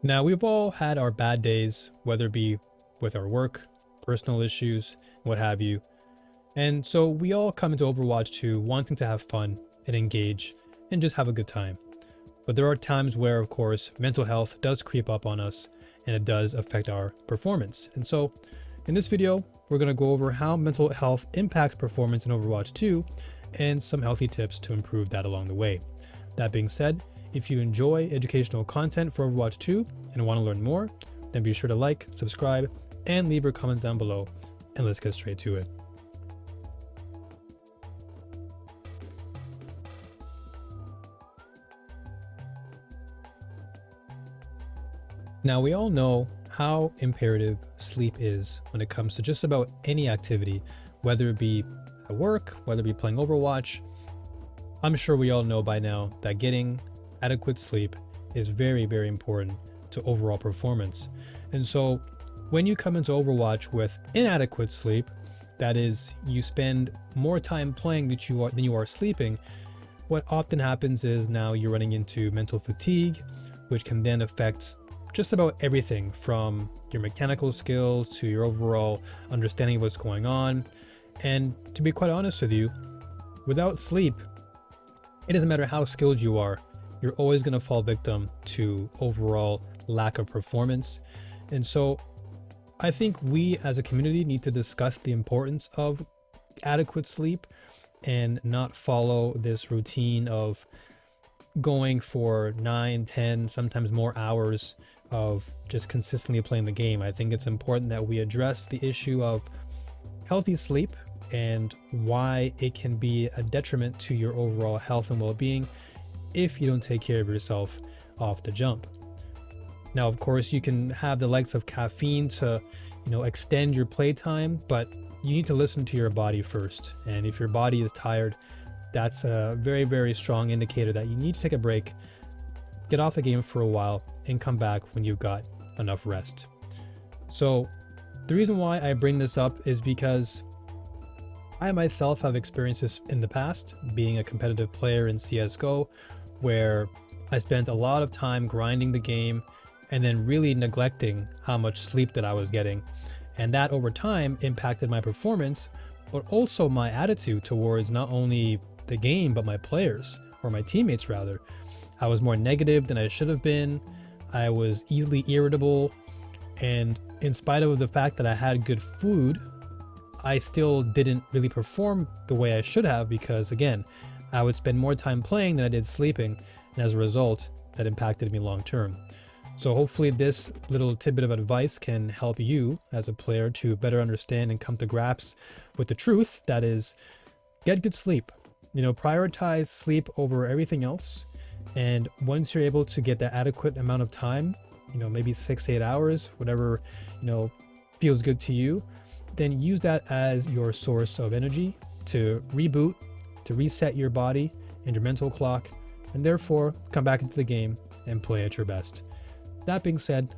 Now, we've all had our bad days, whether it be with our work, personal issues, what have you. And so we all come into Overwatch 2 wanting to have fun and engage and just have a good time. But there are times where, of course, mental health does creep up on us and it does affect our performance. And so in this video, we're going to go over how mental health impacts performance in Overwatch 2 and some healthy tips to improve that along the way. That being said, if you enjoy educational content for Overwatch 2 and want to learn more, then be sure to like, subscribe, and leave your comments down below, and let's get straight to it. Now, we all know how imperative sleep is when it comes to just about any activity, whether it be at work, whether it be playing Overwatch. I'm sure we all know by now that getting adequate sleep is very, very important to overall performance. And so when you come into Overwatch with inadequate sleep, that is, you spend more time playing than you are sleeping, what often happens is now you're running into mental fatigue, which can then affect just about everything from your mechanical skills to your overall understanding of what's going on. And to be quite honest with you, without sleep, it doesn't matter how skilled you are, you're always going to fall victim to overall lack of performance. And so I think we as a community need to discuss the importance of adequate sleep and not follow this routine of going for 9, 10, sometimes more hours of just consistently playing the game. I think it's important that we address the issue of healthy sleep and why it can be a detriment to your overall health and well-being if you don't take care of yourself off the jump. Now, of course, you can have the likes of caffeine to, extend your playtime, but you need to listen to your body first. And if your body is tired, that's a very, very strong indicator that you need to take a break, get off the game for a while, and come back when you've got enough rest. So the reason why I bring this up is because I myself have experienced this in the past, being a competitive player in CSGO, where I spent a lot of time grinding the game and then really neglecting how much sleep that I was getting. And that over time impacted my performance, but also my attitude towards not only the game, but my players, or my teammates rather. I was more negative than I should have been. I was easily irritable. And in spite of the fact that I had good food, I still didn't really perform the way I should have because, again, I would spend more time playing than I did sleeping, and as a result, that impacted me long term. So hopefully this little tidbit of advice can help you as a player to better understand and come to grips with the truth, that is, get good sleep. Prioritize sleep over everything else, and once you're able to get that adequate amount of time, maybe 6-8 hours, whatever feels good to you, then use that as your source of energy to reboot, to reset your body and your mental clock, and therefore come back into the game and play at your best. That being said,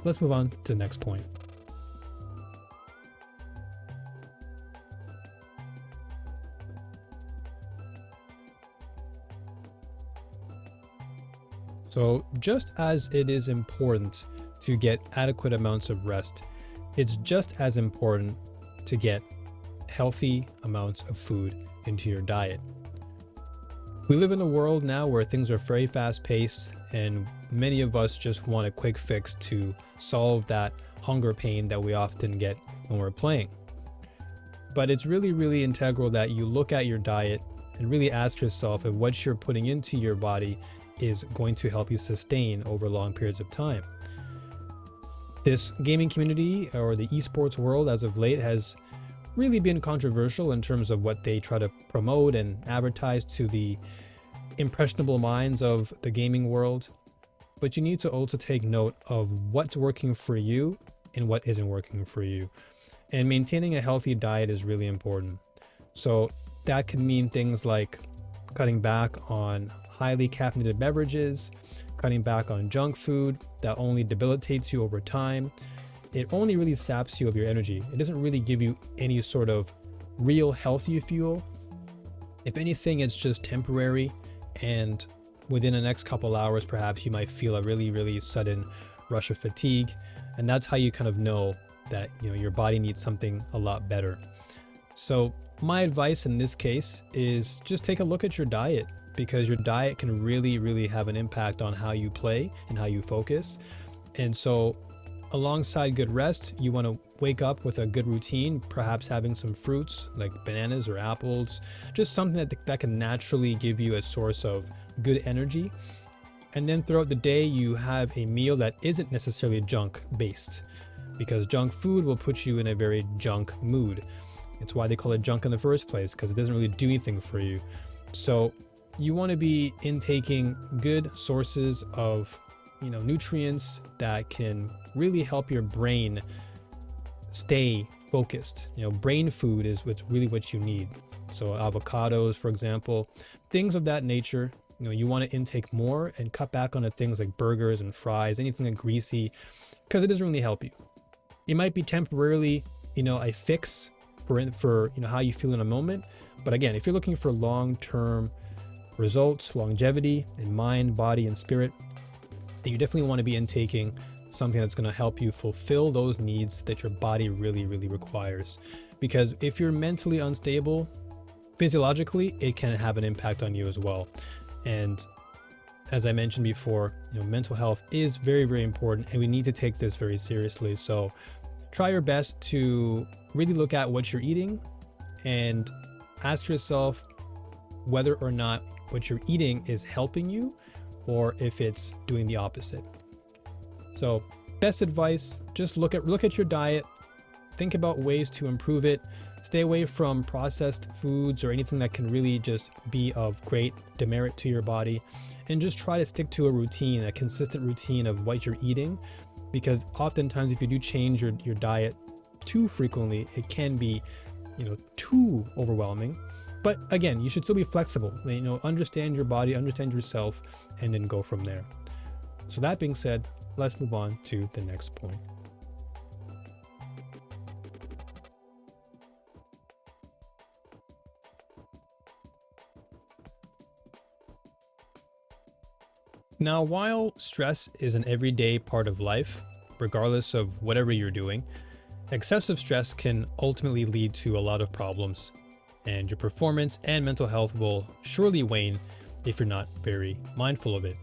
let's move on to the next point. So just as it is important to get adequate amounts of rest, it's just as important to get healthy amounts of food into your diet. We live in a world now where things are very fast-paced, and many of us just want a quick fix to solve that hunger pain that we often get when we're playing. But it's really, really integral that you look at your diet and really ask yourself if what you're putting into your body is going to help you sustain over long periods of time. This gaming community, or the esports world as of late, has really been controversial in terms of what they try to promote and advertise to the impressionable minds of the gaming world. But you need to also take note of what's working for you and what isn't working for you. And maintaining a healthy diet is really important. So that can mean things like cutting back on highly caffeinated beverages, cutting back on junk food that only debilitates you over time. It only really saps you of your energy. It doesn't really give you any sort of real healthy fuel. If anything, it's just temporary, and within the next couple hours, perhaps you might feel a really, really sudden rush of fatigue, and that's how you kind of know that your body needs something a lot better. So my advice in this case is just take a look at your diet, because your diet can really have an impact on how you play and how you focus. And so alongside good rest, you want to wake up with a good routine, perhaps having some fruits like bananas or apples, just something that can naturally give you a source of good energy. And then throughout the day, you have a meal that isn't necessarily junk based, because junk food will put you in a very junk mood. It's why they call it junk in the first place, because it doesn't really do anything for you. So you want to be intaking good sources of nutrients that can really help your brain stay focused. Brain food is what you need. So avocados, for example, things of that nature. You want to intake more and cut back on the things like burgers and fries, anything like greasy, because it doesn't really help you. It might be temporarily, a fix for how you feel in a moment. But again, if you're looking for long-term results, longevity in mind, body, and spirit, then you definitely want to be intaking something that's going to help you fulfill those needs that your body really requires. Because if you're mentally unstable, physiologically, it can have an impact on you as well. And as I mentioned before, mental health is very important, and we need to take this very seriously. So try your best to really look at what you're eating and ask yourself whether or not what you're eating is helping you or if it's doing the opposite. So best advice, just look at your diet, think about ways to improve it, stay away from processed foods or anything that can really just be of great demerit to your body, and just try to stick to a routine, a consistent routine of what you're eating, because oftentimes if you do change your diet too frequently, it can be too overwhelming. But again, you should still be flexible, understand your body, understand yourself, and then go from there. So that being said, let's move on to the next point. Now, while stress is an everyday part of life, regardless of whatever you're doing, excessive stress can ultimately lead to a lot of problems, and your performance and mental health will surely wane if you're not very mindful of it.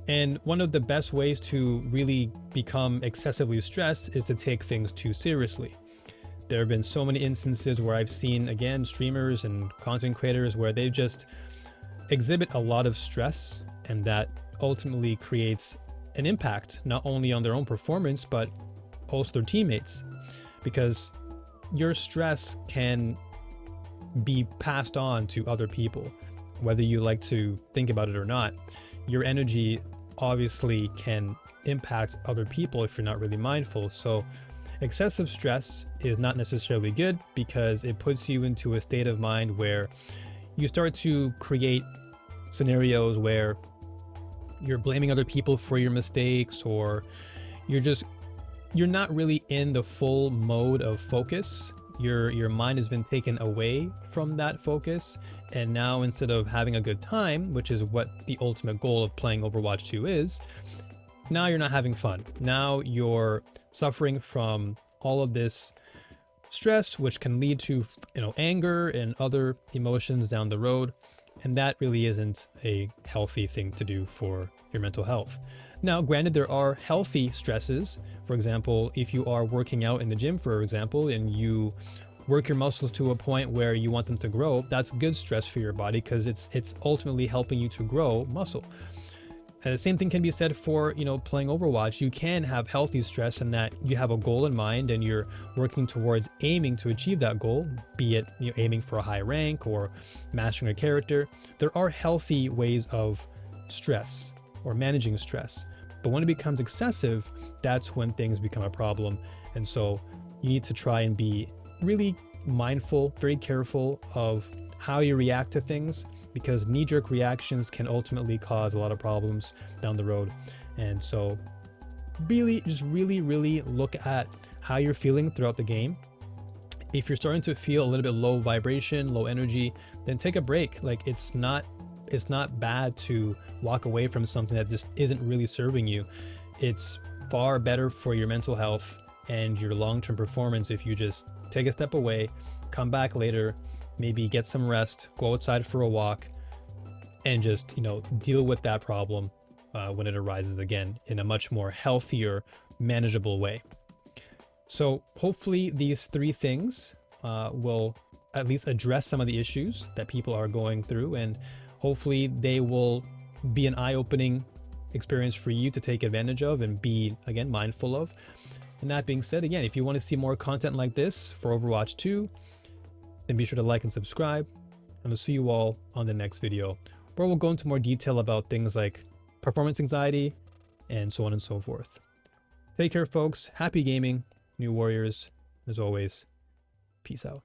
And one of the best ways to really become excessively stressed is to take things too seriously. There have been so many instances where I've seen, again, streamers and content creators where they just exhibit a lot of stress, and that ultimately creates an impact not only on their own performance but also their teammates, because your stress can be passed on to other people, whether you like to think about it or not. Your energy obviously can impact other people if you're not really mindful. So excessive stress is not necessarily good, because it puts you into a state of mind where you start to create scenarios where you're blaming other people for your mistakes, or you're not really in the full mode of focus. Your mind has been taken away from that focus, and now instead of having a good time, which is what the ultimate goal of playing Overwatch 2 is, now you're not having fun. Now you're suffering from all of this stress, which can lead to anger and other emotions down the road, and that really isn't a healthy thing to do for your mental health. Now, granted, there are healthy stresses. For example, if you are working out in the gym, for example, and you work your muscles to a point where you want them to grow, that's good stress for your body, because it's ultimately helping you to grow muscle. And the same thing can be said for, playing Overwatch. You can have healthy stress in that you have a goal in mind and you're working towards aiming to achieve that goal, be it aiming for a high rank or mastering a character. There are healthy ways of stress or managing stress. But when it becomes excessive, that's when things become a problem. And so you need to try and be really mindful, very careful of how you react to things, because knee-jerk reactions can ultimately cause a lot of problems down the road. And so really look at how you're feeling throughout the game. If you're starting to feel a little bit low vibration, low energy, then take a break. Like, it's not bad to walk away from something that just isn't really serving you. It's far better for your mental health and your long-term performance if you just take a step away, come back later, maybe get some rest, go outside for a walk, and just, deal with that problem when it arises again in a much more healthier, manageable way. So hopefully these 3 things will at least address some of the issues that people are going through, and hopefully they will be an eye-opening experience for you to take advantage of and be, again, mindful of. And that being said, again, if you want to see more content like this for Overwatch 2, then be sure to like and subscribe, and I'll see you all on the next video, where we'll go into more detail about things like performance anxiety and so on and so forth. Take care, folks. Happy gaming, New Warriors. As always, peace out.